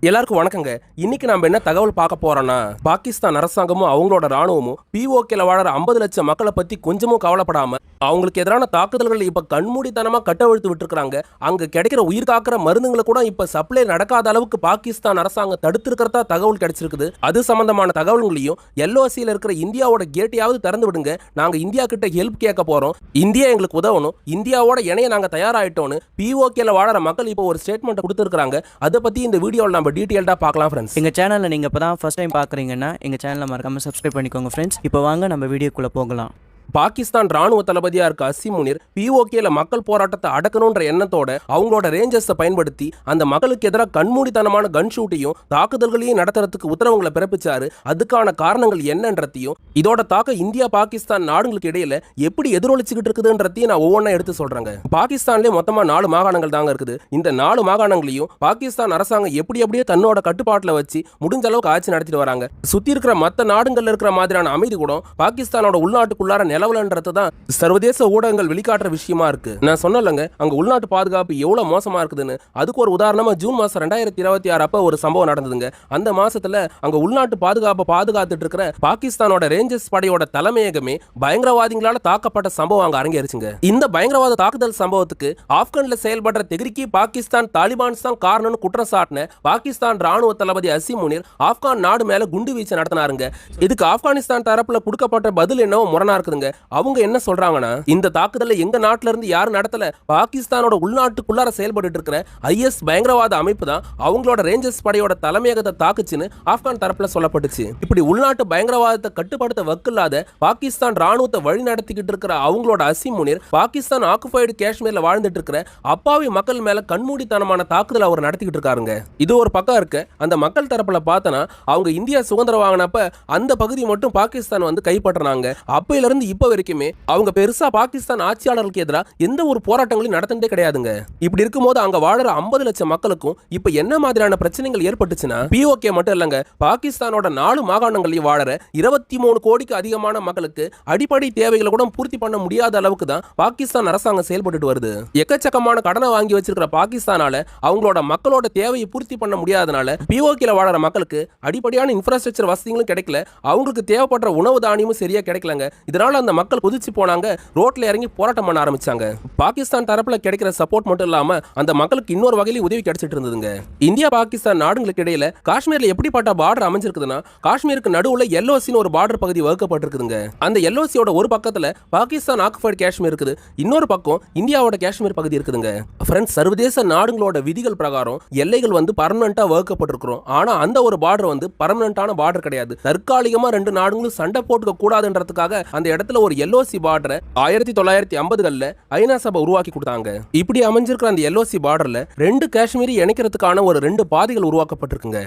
எல்லாருக்கும் வணக்கங்க. இன்னைக்கு நம்ம என்ன தகவல் பார்க்க போறோம்னா, பாகிஸ்தான் அரசாங்கமும் அவங்களோட ராணுவமும் பிஓகேல வாழற 50 லட்சம் மக்களை பத்தி கொஞ்சமும் கவலைப்படாம அவங்களுக்கு எதிரான தாக்குதல்கள் இப்ப கண்மூடித்தனமா கட்டவிழ்த்து விட்டுருக்காங்க. அங்க கிடைக்கிற உயிர் காக்கிற மருந்துங்களை கூட இப்ப சப்ளை நடக்காத அளவுக்கு பாகிஸ்தான் அரசாங்கம் தடுத்திருக்கிறதா தகவல் கிடைச்சிருக்குது. அது சம்பந்தமான தகவல்களையும் எல்ஓசியில் இருக்கிற இந்தியாவோட கேட்டையாவது திறந்து விடுங்க, நாங்க இந்தியா கிட்ட ஹெல்ப் கேட்க போறோம், இந்தியா எங்களுக்கு உதவணும், இந்தியாவோட இணைய நாங்க தயாராயிட்டோம்னு பிஓகேல வாழற மக்கள் இப்போ ஒரு ஸ்டேட்மெண்ட் கொடுத்திருக்காங்க. அதை பத்தி இந்த வீடியோவில் நம்ம டீடைல்டா பார்க்கலாம் ஃப்ரெண்ட்ஸ். எங்க சேனல்ல நீங்க இப்பதான் ஃபர்ஸ்ட் டைம் பாக்குறீங்கன்னா எங்க சேனலை மறக்காம சப்ஸ்கிரைப் பண்ணிக்கோங்க ஃப்ரெண்ட்ஸ். இப்போ வாங்க நம்ம வீடியோக்குள்ள போகலாம். பாகிஸ்தான் ராணுவ தளபதியா இருக்க அசீம் முனீர் பிஓகேல மக்கள் போராட்டத்தை அடக்கணும்ன்ற எண்ணத்தோட அவங்களோட ரேஞ்சர்ஸை பயன்படுத்தி அந்த மக்களுக்கு எதிராக கண்மூடித்தனமான கன் ஷூட்டையும் தாக்குதல்களையும் நடத்துறதுக்கு உத்தரவுகளை பிறப்பிச்சாரு. அதுக்கான காரணங்கள் என்னன்றதையும் இதோட தாக்க இந்தியா பாகிஸ்தான் நாடுகளுக்கு இடையில எப்படி எதிரொலிச்சுக்கிட்டு இருக்குதுன்றதையும் நான் ஒவ்வொன்றா எடுத்து சொல்றேங்க. பாகிஸ்தான்லேயே மொத்தமா 4 மாகாணங்கள் தாங்க இருக்குது. இந்த 4 மாகாணங்களையும் பாகிஸ்தான் அரசாங்கம் எப்படியே தன்னோட கட்டுப்பாட்டில் வச்சு முடிஞ்ச அளவுக்கு ஆட்சி நடத்திட்டு வராங்க. சுத்தி இருக்கிற மற்ற நாடுகள்ல இருக்கிற மாதிரியான அமைதி கூட பாகிஸ்தானோட உள்நாட்டுக்குள்ளார நிலவலன்றதுதான் சர்வதேச ஊடகங்கள் வெளிக்காட்டுற விஷயமா இருக்கு. நான் சொன்னலங்க, அங்க உள்நாட்டு பாதுகாப்பு எவ்வளவு மோசமா இருக்குதுன்னு. அதுக்கு ஒரு உதாரணமா ஜூன் மாசம் 2026 அப்ப ஒரு சம்பவம் நடந்ததுங்க. அந்த மாசத்துல அங்க உள்நாட்டு பாதுகாப்பை பாதுகாத்துட்டு இருக்கிற பாகிஸ்தானோட ரேஞ்சர்ஸ் படையோட தலைமையகமே பயங்கரவாதிகளால தாக்கப்பட்ட சம்பவம் அங்க அரங்கேறிச்சுங்க. இந்த பயங்கரவாத தாக்குதல் சம்பவத்துக்கு ஆப்கான்ல செயல்படுற தெஹ்ரிக் பாகிஸ்தான் தாலிபான்ஸ் தான் காரணம்னு குற்றம் சாட்டின பாகிஸ்தான் ராணுவ தளபதி அசீம் முனீர் ஆப்கான் நாடு மேல குண்டு வீச்சு நடத்தினாருங்க. இதுக்கு ஆப்கானிஸ்தான் தரப்புல கொடுக்கப்பட்ட பதில் என்னவோ முரணா இருக்குதுங்க. அவங்க என்ன சொல்றாங்கன்னா, இந்த தாக்குதலை எங்க நாட்டுல இருந்து யாரும் நடத்தல, பாகிஸ்தானோட உள்நாட்டுக்குள்ளார செயல்பட்டு இருக்கிற ஐஎஸ் பயங்கரவாத அமைப்பு தான் அவங்களோட ரேஞ்சர்ஸ் படையோட தலைமையகத்தை தாக்குச்சுன்னு ஆப்கான் தரப்புல சொல்லப்பட்டுச்சு. இப்படி உள்நாட்டு பயங்கரவாதத்தை கட்டுப்படுத்த வக்கில்லாத பாகிஸ்தான் ராணுவத்தை வழி நடத்திக்கிட்டு இருக்கிற அவங்களோட அசீம் முனீர் பாகிஸ்தான் ஆக்குபைடு காஷ்மீர்ல வாழ்ந்துட்டு இருக்கிற அப்பாவி மக்கள் மேல கண்மூடித்தனமான தாக்குதல் அவர் நடத்திக்கிட்டு இருக்காருங்க. இது ஒரு பக்கம் இருக்க, அந்த மக்கள் தரப்புல பார்த்தனா அவங்க இந்தியா சுதந்திரம் வாங்கினப்ப அந்த பகுதி மட்டும் பாகிஸ்தான் வந்து கைப்பற்றினாங்க. அப்பையில இருந்து இப்ப வரைக்குமே அவங்க பெருசா பாகிஸ்தான் ஆட்சியாளர்களுக்கு எதிராக எந்த ஒரு போராட்டங்களையும் நடந்ததே கிடையாதுங்க. இப்படி இருக்கும்போது அங்க வாழற 50 லட்சம் மக்களுக்கும் இப்ப என்ன மாதிரியான பிரச்சனைகள் ஏற்பட்டுச்சுன்னா, பிஓகே மட்டும் இல்லங்க, பாகிஸ்தானோட 4 மாகாணங்களையும் வாழற 23 கோடிக்கு அதிகமான மக்களுக்கு அடிப்படை தேவைகளை கூட பூர்த்தி பண்ண முடியாத அளவுக்கு தான் பாகிஸ்தான் அரசாங்கம் செயல்பட்டு வருது. எக்கச்சக்கமான கடனை வாங்கி வச்சிருக்கிற பாகிஸ்தானால அவங்களோட மக்களோட தேவையை பூர்த்தி பண்ண முடியாதனால பிஓகேல வாழற மக்களுக்கு அடிப்படையான இன்ஃப்ராஸ்ட்ரக்சர் வசதிகளும் கிடைக்கல, அவங்களுக்கு தேவைப்படுற உணவு தானியமும் சரியா கிடைக்கலங்க. இதனால அந்த மக்கள் கொதிச்சு போனாங்க, ரோட்ல இறங்கி போராட்டம் பண்ண ஆரம்பிச்சாங்க. பாகிஸ்தான் தரப்புல கிடைக்கிற சப்போர்ட் மட்டும் இல்லாம அந்த மக்களுக்கு இன்னொரு வகையில உதவி கிடைச்சிட்டு இருந்ததுங்க. இந்தியா பாகிஸ்தான் நாடுகளுக்கு இடையில காஷ்மீர்ல எப்படிப்பட்ட பார்டர் அமைஞ்சிருக்குதுன்னா, காஷ்மீருக்கு நடுவுல எல்ஓசின்னு ஒரு பார்டர் பகுதி வகுக்கப்பட்டிருக்குதுங்க. அந்த எல்ஓசியோட ஒரு பக்கத்துல பாகிஸ்தான் ஆக்குபைடு காஷ்மீர் இருக்குது, இன்னொரு பக்கம் இந்தியாவோட காஷ்மீர் பகுதி இருக்குதுங்க. ஃப்ரெண்ட்ஸ், சர்வதேச நாடுகளோட விதிகள் பிரகாரம் எல்லைகள் வந்து பர்மனண்டா வகுக்கப்பட்டிருக்கிறோம். ஆனா அந்த ஒரு பார்டர் வந்து பர்மனண்டான பார்டர் கிடையாது. தற்காலிகமா 2 நாடுகளும் சண்டை போட்டுக்க கூடாதுன்றதுக்காக அந்த இடத்துல ஒரு எல்ஓசி பார்டரை 1950களில் ஐநா சபை உருவாக்கி கொடுத்தாங்க. இப்படி அமைஞ்சிருக்கிற அந்த எல்ஓசி பார்டர்ல 2 காஷ்மீரை இணைக்கிறதுக்கான ஒரு 2 பாதைகள் உருவாக்கப்பட்டிருக்குங்க.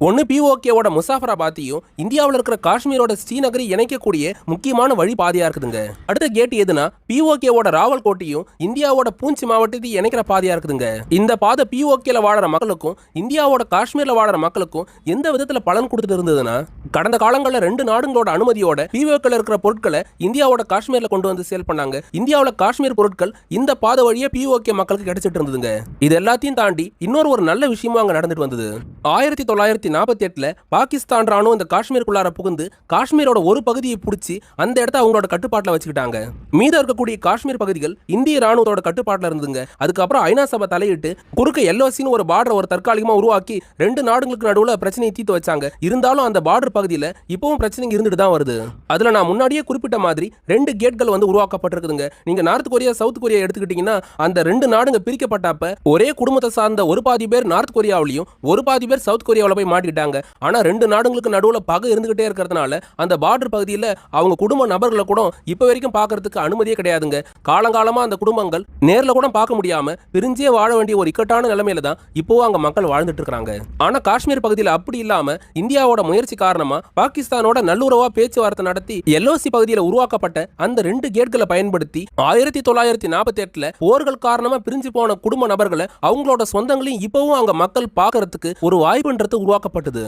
ஒன்னு பிஓகேவோட முசாஃபராபாத்தையும் இந்தியாவில் இருக்கிற காஷ்மீரோட ஸ்ரீநகரை இணைக்கக்கூடிய முக்கியமான வழி பாதையா இருக்குதுங்க. அடுத்த கேட் எதுனா பிஓகேவோட ராவல்கோட்டையும் இந்தியாவோட பூஞ்ச் மாவட்டத்தையும் இணைக்கிற பாதையா இருக்குதுங்க. இந்த பாதை பிஓகேல வாழற மக்களுக்கும் இந்தியாவோட காஷ்மீர்ல வாழற மக்களுக்கும் எந்த விதத்துல பலன் கொடுத்துட்டு இருந்ததுன்னா, கடந்த காலங்களில் 2 நாடுகளோட அனுமதியோட பிஓகேல இருக்கிற பொருட்களை இந்தியாவோட காஷ்மீர்ல கொண்டு வந்து சேல் பண்ணாங்க. இந்தியாவோட காஷ்மீர் பொருட்கள் இந்த பாதை வழியே பிஓகே மக்களுக்கு கிடைச்சிட்டு இருந்ததுங்க. இது எல்லாத்தையும் தாண்டி இன்னொரு நல்ல விஷயமும் அங்க நடந்துட்டு வந்தது. 1948 பாகிஸ்தான் ராணுவம் இந்த காஷ்மீருக்குள்ளார புகுந்து காஷ்மீரோட ஒரு பகுதியை பிடிச்சி அந்த இடத்த அவங்களோட கட்டுப்பாட்டில் வச்சுக்கிட்டாங்க. மீத இருக்கக்கூடிய காஷ்மீர் பகுதிகள் இந்திய ராணுவத்தோட கட்டுப்பாட்டில் இருந்துங்க. அதுக்கப்புறம் ஐநா சபை தலையிட்டு குறுக்க எல்ஓசின்னு ஒரு பார்டர் ஒரு தற்காலிகமா உருவாக்கி 2 நாடுகளுக்கு நடுவில் பிரச்சனையை தீர்த்து வச்சாங்க. இருந்தாலும் அந்த பார்டர் பகுதியில் இப்பவும் பிரச்சனைங்க இருந்துட்டு தான் வருது. அதுல நான் முன்னாடியே குறிப்பிட்ட மாதிரி 2 கேட்கள் வந்து உருவாக்கப்பட்டிருக்குதுங்க. நீங்க நார்த் கொரியா சவுத் கொரியா எடுத்துக்கிட்டீங்கன்னா, அந்த 2 நாடுங்க பிரிக்கப்பட்டப்ப ஒரே குடும்பத்தை சார்ந்த ஒரு பாதி பேர் நார்த் கொரியாவிலையும் ஒரு பாதி பேர் சவுத் கொரியாவில் போய் மாட்டிக்கிட்டாங்க. ஆனா 2 நாடுகளுக்கு நடுவுல பகை இருந்துகிட்டே இருக்கிறதுனால அந்த பார்டர் பகுதியில் அவங்க குடும்ப நபர்களை கூட இப்ப வரைக்கும் பார்க்கறதுக்கு அனுமதியே கிடையாதுங்க. காலங்காலமா அந்த குடும்பங்கள் நேர்ல கூட பார்க்க முடியாம பிரிஞ்சே வாழ வேண்டிய ஒரு இக்கட்டான நிலைமையில தான் இப்போவும் அங்க மக்கள் வாழ்ந்துட்டு இருக்காங்க. ஆனா காஷ்மீர் பகுதியில் அப்படி இல்லாம இந்தியாவோட முயற்சி காரணமா பாகிஸ்தானோட நல்லுறவா பேச்சுவார்த்தை நடத்தி எல்ஓசி பகுதியில் உருவாக்கப்பட்ட அந்த 2 கேட்களை பயன்படுத்தி 1948 போர்கள் காரணமா பிரிஞ்சு போன குடும்ப நபர்களை அவங்களோட சொந்தங்களையும் இப்பவும் அங்க மக்கள் பார்க்கறதுக்கு ஒரு வாய்ப்புன்றது உருவாக்கப்பட்டது.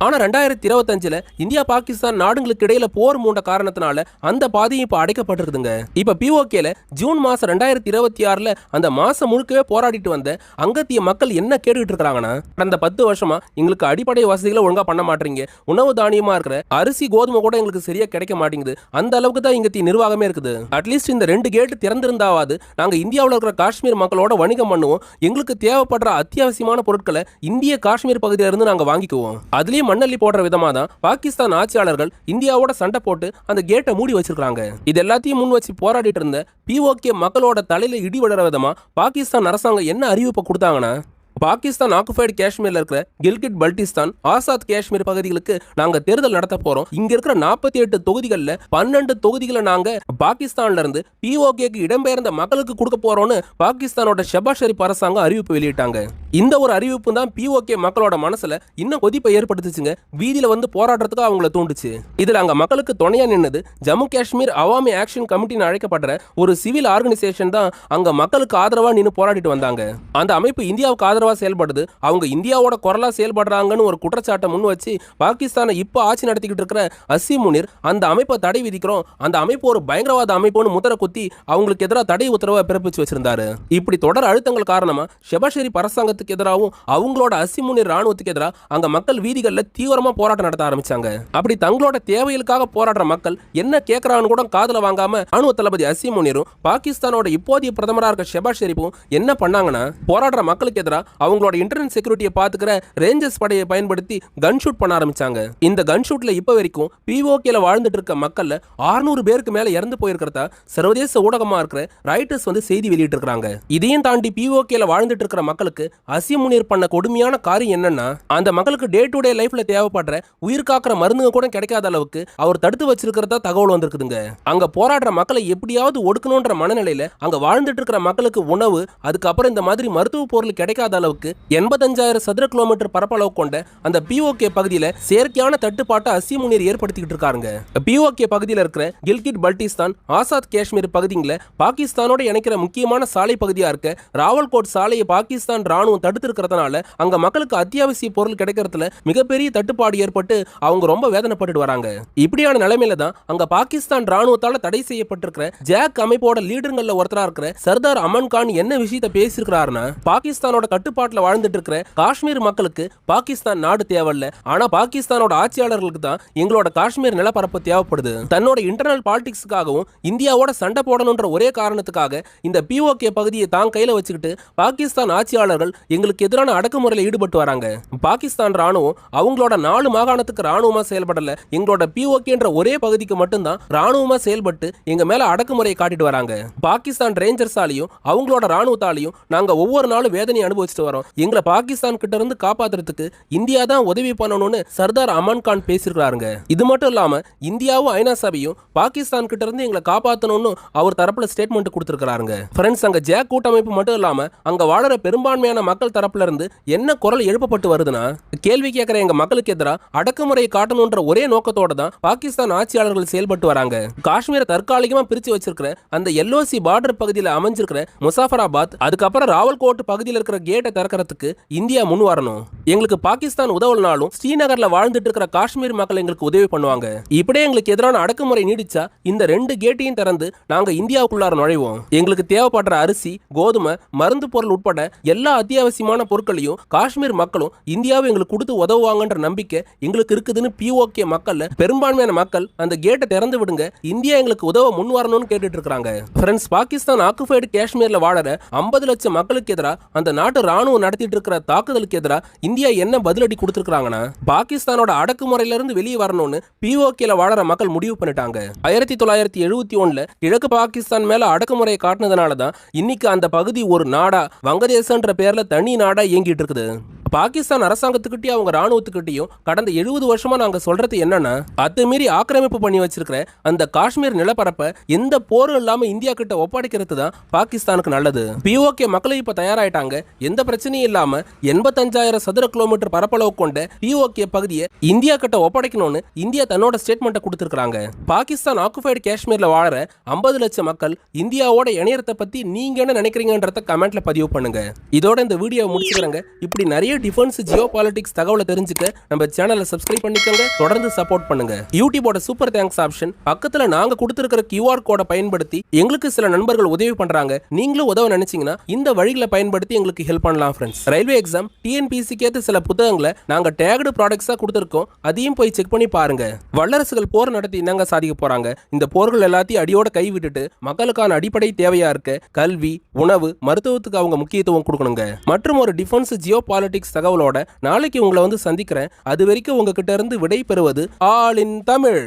ஆனா 2025 இந்தியா பாகிஸ்தான் நாடுகளுக்கு இடையில போர் மூண்ட காரணத்தினால அந்த பாதையும் இப்ப அடைக்கப்பட்டிருக்குதுங்க. இப்ப பிஓகேல ஜூன் மாசம் 2026 அந்த மாசம் முழுக்கவே போராடிட்டு வந்த அங்கத்திய மக்கள் என்ன கேட்டுக்கிட்டு இருக்காங்கன்னா, கடந்த 10 வருஷமா எங்களுக்கு அடிப்படை வசதிகளை ஒழுங்கா பண்ண மாட்டீங்க, உணவு தானியமா இருக்கிற அரிசி கோதுமை கூட எங்களுக்கு சரியா கிடைக்க மாட்டேங்குது, அந்த அளவுக்கு தான் இங்கத்திய நிர்வாகமே இருக்குது. அட்லீஸ்ட் இந்த 2 கேட் திறந்திருந்தாவது நாங்க இந்தியாவில் இருக்கிற காஷ்மீர் மக்களோட வணிகம் பண்ணுவோம், எங்களுக்கு தேவைப்படுற அத்தியாவசியமான பொருட்களை இந்திய காஷ்மீர் பகுதியில இருந்து நாங்க வாங்கிக்குவோம். அதுலயும் மண்ணள்ளி போடுற விதமா தான் பாகிஸ்தான் ஆட்சியாளர்கள் இந்தியாவோட சண்டை போட்டு அந்த கேட்டை மூடி வச்சிருக்காங்க. இது எல்லாத்தையும் முன் வச்சு போராடிட்டு இருந்த பிஓகே மக்களோட தலையில இடி விடுற விதமா பாகிஸ்தான் அரசாங்கம் என்ன அறிவிப்பை கொடுத்தாங்கன்னா, பாகிஸ்தான் ஆக்குபைடு காஷ்மீர்ல இருக்கிற கில்கிட் பல்டிஸ்தான் ஆசாத் காஷ்மீர் பகுதிகளுக்கு நாங்க தேர்தல் நடத்த போறோம். இங்க இருக்கிற 48 தொகுதிகள்ல 12 தொகுதிகளை நாங்க பாகிஸ்தான்ல இருந்து பிஓகேக்கு இடம்பெயர்ந்த மக்களுக்கு கொடுக்க போறோம்னு பாகிஸ்தானோட ஷெபாஸ் ஷெரீப் அரசாங்கம் அறிவிப்பு வெளியிட்டாங்க. இந்த ஒரு அறிவிப்பு தான் பிஓகே மக்களோட மனசுல இன்னும் கொதிப்பை ஏற்படுத்துச்சுங்க. வீதியில வந்து போராடுறதுக்கு அவங்கள தூண்டுச்சு. இதுல அங்க மக்களுக்கு துணையா நின்னது ஜம்மு காஷ்மீர் அவாமி ஆக்ஷன் கமிட்டின்னு அழைக்கப்படுற ஒரு சிவில் ஆர்கனைசேஷன் தான் அங்க மக்களுக்கு ஆதரவா நின்று போராடிட்டு வந்தாங்க. அந்த அமைப்பு இந்தியாவுக்கு ஆதரவா செயல்படுது, அவங்க இந்தியாவோட குரலா செயல்படுறாங்கன்னு ஒரு குற்றச்சாட்டை முன் வச்சு பாகிஸ்தானை இப்ப ஆட்சி நடத்திக்கிட்டு இருக்கிற அசீம் முனீர் அந்த அமைப்பை தடை விதிக்கிறோம், அந்த அமைப்பு ஒரு பயங்கரவாத அமைப்புன்னு முத்திர குத்தி அவங்களுக்கு எதிராக தடை உத்தரவை பிறப்பிச்சு வச்சிருந்தாரு. இப்படி தொடர் அழுத்தங்கள் காரணமா ஷெபாஸ் ஷெரீப் அரசாங்கத்துக்கு எதிராகவும் அவங்களோட அசீம் முனீர் ராணுவத்துக்கு எதிராக அங்க மக்கள் வீதிகளில் தீவிரமா போராட்டம் நடத்த ஆரம்பிச்சாங்க. அப்படி தங்களோட தேவைகளுக்காக போராடுற மக்கள் என்ன கேட்கறான்னு கூட காதுல வாங்காம ராணுவ தளபதி அசீம் முனீரும் பாகிஸ்தானோட இப்போதைய பிரதமராக இருக்க ஷெபாஸ் ஷெரீப்பும் என்ன பண்ணாங்கன்னா, போராடுற மக்களுக்கு எதிராக அவங்களோட இன்டர்னல் செக்யூரிட்டியை பாத்துக்கிற ரேஞ்சர்ஸ் படையை பயன்படுத்தி கன் ஷூட் பண்ண ஆரம்பிச்சாங்க. இந்த கன் ஷூட்ல இப்ப வரைக்கும் பிஓகேல வாழ்ந்துட்டு இருக்க மக்கள்ல 600 பேருக்கு மேல இறந்து போயிருக்கிறதா சர்வதேச ஊடகமா இருக்கிற ராய்டர்ஸ் வந்து செய்தி வெளியிட்டு இருக்காங்க. இதையும் தாண்டி பிஓகேல வாழ்ந்துட்டு இருக்கிற மக்களுக்கு அசீம் முனீர் பண்ண கொடுமையான காரியம் என்னன்னா, அந்த மக்களுக்கு டே டு டே லைஃப்ல தேவைப்படுற உயிர் காக்கிற மருந்துங்க கூட கிடைக்காத அளவுக்கு அவர் தடுத்து வச்சிருக்கிறதா தகவல் வந்திருக்குதுங்க. அங்க போராடுற மக்களை எப்படியாவது ஒடுக்கணும்ன்ற மனநிலையில அங்க வாழ்ந்துட்டு இருக்கிற மக்களுக்கு உணவு, அதுக்கப்புறம் இந்த மாதிரி மருத்துவ பொருள் கிடைக்காத அளவுக்கு 85,000 சதுர கிலோமீட்டர் பரப்பளவு கொண்ட அந்த பிஓகே பகுதியில செயற்கையான தட்டுப்பாட்டை அசீம் முனீர் ஏற்படுத்திக்கிட்டு இருக்காங்க. பிஓகே பகுதியில் இருக்கிற கில்கிட் பல்டிஸ்தான் ஆசாத் காஷ்மீர் பகுதிகளை பாகிஸ்தானோட இணைக்கிற முக்கியமான சாலை பகுதியா இருக்க ராவல்கோட் சாலையை பாகிஸ்தான் ராணுவம் தடுத்து இருக்கிறதுனால அங்க மக்களுக்கு அத்தியாவசிய பொருள் கிடைக்கிறதுல மிகப்பெரிய தட்டுப்பாடு ஏற்பட்டு அவங்க ரொம்ப வேதனைப்பட்டு வராங்க. இப்படியான நிலைமையில தான் அங்க பாகிஸ்தான் ராணுவத்தால தடை செய்யப்பட்டிருக்கிற ஜாக் அமைப்போட லீடர்கள்ல ஒருத்தரா இருக்கிற சர்தார் அமன் கான் என்ன விஷயத்தை பேசியிருக்கிறாருன்னா, பாகிஸ்தானோட கட்டுப்பாட்டுல வாழ்ந்துட்டு இருக்கிற காஷ்மீர் மக்களுக்கு பாகிஸ்தான் நாடு தேவையில்ல, ஆனா பாகிஸ்தானோட ஆட்சியாளர்களுக்கு தான் எங்களோட காஷ்மீர் நிலப்பரப்பு தேவைப்படுது. தன்னோட இன்டர்னல் பாலிடிக்ஸ்க்காகவும் இந்தியாவோட சண்டை போடணும்ன்ற ஒரே காரணத்துக்காக இந்த பிஓகே பகுதியை தான் கையில வச்சுக்கிட்டு பாகிஸ்தான் ஆட்சியாளர்கள் எங்களுக்கு எதிரான அடக்குமுறையில் ஈடுபட்டு வராங்க. பாகிஸ்தான் ராணுவம் அவங்களோட 4 மாகாணத்துக்கு ராணுவமா செயல்படல, எங்களோட பிஓகேன்ற ஒரே பகுதிக்கு மட்டும்தான் ராணுவமா செயல்பட்டு எங்க மேல அடக்குமுறையை காட்டிட்டு வராங்க. பாகிஸ்தான் ரேஞ்சர்ஸாலையும் அவங்களோட ராணுவத்தாலையும் நாங்க ஒவ்வொரு நாளும் வேதனை அனுபவிச்சுட்டு வரோம். எங்களை பாகிஸ்தான் கிட்ட இருந்து காப்பாத்துறதுக்கு இந்தியா தான் உதவி பண்ணணும்னு சர்தார் அமன் கான் பேசியிருக்காருங்க. இது மட்டும் இல்லாம இந்தியாவும் ஐநா சபையும் பாகிஸ்தான் கிட்ட இருந்து எங்களை காப்பாற்றணும்னு அவர் தரப்புல ஸ்டேட்மெண்ட் கொடுத்திருக்காருங்க. ஃப்ரெண்ட்ஸ், அங்க ஜாக் கூட்டமைப்பு மட்டும் இல்லாம அங்க வாழற பெரும்பான்மையான மக்கள் தரப்புல இருந்து என்ன குரல் எழுப்பப்பட்டு வருதுன்னா, கேள்வி கேட்கிற எங்க மக்களுக்கு எதிராக அடக்குமுறையை காட்டணும்ன்ற ஒரே நோக்கத்தோட தான் பாகிஸ்தான் ஆட்சியாளர்கள் செயல்பட்டு வராங்க. காஷ்மீரை தற்காலிகமா பிரிச்சு வச்சிருக்கிற அந்த எல்ஓசி பார்டர் பகுதியில் அமைஞ்சிருக்கிற முசாஃபராபாத், அதுக்கப்புறம் ராவல்கோட் பகுதியில் இருக்கிற கேட்டை திறக்கிறதுக்கு இந்தியா முன் வரணும். எங்களுக்கு பாகிஸ்தான் உதவலனாலும் ஸ்ரீநகர்ல வாழ்ந்துட்டு இருக்கிற காஷ்மீர் மக்கள் எங்களுக்கு உதவி பண்ணுவாங்க. இப்படியே எங்களுக்கு எதிரான அடக்குமுறை நீடிச்சா இந்த 2 கேட்டையும் திறந்து நாங்க இந்தியாவுக்குள்ளார நுழைவோம். எங்களுக்கு தேவைப்படுற அரிசி, கோதுமை, மருந்து பொருள் உட்பட எல்லா அத்தியாவசியமான பொருட்களையும் காஷ்மீர் மக்களும் இந்தியாவை எங்களுக்கு கொடுத்து உதவுவாங்கன்ற நம்பிக்கை எங்களுக்கு இருக்குதுன்னு பிஓகே மக்கள்ல பெரும்பான்மையான மக்கள் அந்த கேட்டை திறந்து விடுங்க, இந்தியா எங்களுக்கு உதவ முன் வரணும்னு கேட்டுட்டு இருக்காங்க. ஃப்ரெண்ட்ஸ், பாகிஸ்தான் ஆக்குபைடு காஷ்மீர்ல வாழற 50 லட்சம் மக்களுக்கு எதிராக அந்த நாட்டு ராணுவம் நடத்திட்டு இருக்கிற தாக்குதலுக்கு எதிராக இந்தியா என்ன பதிலடி கொடுத்திருக்காங்கன்னா, பாகிஸ்தானோட அடக்குமுறையில இருந்து வெளியே வரணும்னு பிஓகேல வாழற மக்கள் முடிவு பண்ணிட்டாங்க. 1971 கிழக்கு பாகிஸ்தான் மேல அடக்குமுறையை காட்டினதுனால தான் இன்னைக்கு அந்த பகுதி ஒரு நாடா, வங்கதேசன்ற பேர்ல தனி நாடா இயங்கிட்டு இருக்குது. பாகிஸ்தான் அரசாங்கத்துக்கிட்டே அவங்க ராணுவத்துக்கிட்டையும் கடந்த 70 வருஷமா நாங்க சொல்றது என்னன்னா, அத்துமீறி ஆக்கிரமிப்பு பண்ணி வச்சிருக்கிற அந்த காஷ்மீர் நிலப்பரப்பை எந்த போரும் இல்லாம இந்தியா கிட்ட ஒப்படைக்கிறது தான் பாகிஸ்தானுக்கு நல்லது. பிஓகே மக்களும் இப்ப தயாராயிட்டாங்க. எந்த பிரச்சனையும் இல்லாம 85,000 சதுர கிலோமீட்டர் பரப்பளவு கொண்ட பிஓகே பகுதியை இந்தியா கிட்ட ஒப்படைக்கணும்னு இந்தியா தன்னோட ஸ்டேட்மெண்ட்டை கொடுத்திருக்காங்க. பாகிஸ்தான் ஆக்குபைடு காஷ்மீர்ல வாழற 50 லட்சம் மக்கள் இந்தியாவோட இணையத்தை பத்தி நீங்க என்ன நினைக்கிறீங்கன்றத கமெண்ட்ல பதிவு பண்ணுங்க. இதோட இந்த வீடியோ முடிச்சுக்கிறேங்க. இப்படி நிறைய டிஃபென்ஸ் ஜியோ பாலிடிக்ஸ் தகவலை தெரிஞ்சுக்க நம்ம சேனலை சப்ஸ்கிரைப் பண்ணிக்கோங்க, தொடர்ந்து சப்போர்ட் பண்ணுங்க. யூடியூபோட சூப்பர் தேங்க்ஸ் ஆப்ஷன் பக்கத்துல நாங்க கொடுத்திருக்கிற QR கோடை பயன்படுத்தி எங்களுக்கு சில நண்பர்கள் உதவி பண்றாங்க. நீங்களும் உதவ நினைச்சீங்கன்னா இந்த வழிகளை பயன்படுத்தி எங்களுக்கு ஹெல்ப் பண்ணலாம் ஃப்ரெண்ட்ஸ். ரயில்வே எக்ஸாம் TNPSC ஏத்த சில புத்தகங்களை நாங்க டேக்டு ப்ராடக்ட்ஸா கொடுத்திருக்கோம், அதையும் போய் செக் பண்ணி பாருங்க. வல்லரசுகள் போர் நடத்தி என்னங்க சாதிக்க போறாங்க? இந்த போர்கள் எல்லாத்தையும் அடியோட கை விட்டுட்டு மக்களுக்கான அடிப்படை தேவையா இருக்க கல்வி, உணவு, மருத்துவத்துக்கு அவங்க முக்கியத்துவம் கொடுக்கணுங்க. மற்றும் ஒரு டிஃபென்ஸ் ஜியோ பாலிடிக்ஸ் தகவலோட நாளைக்கு உங்களை வந்து சந்திக்கிறேன். அது வரைக்கும் உங்ககிட்ட இருந்து விடை பெறுவது ஆல் இன் தமிழ்.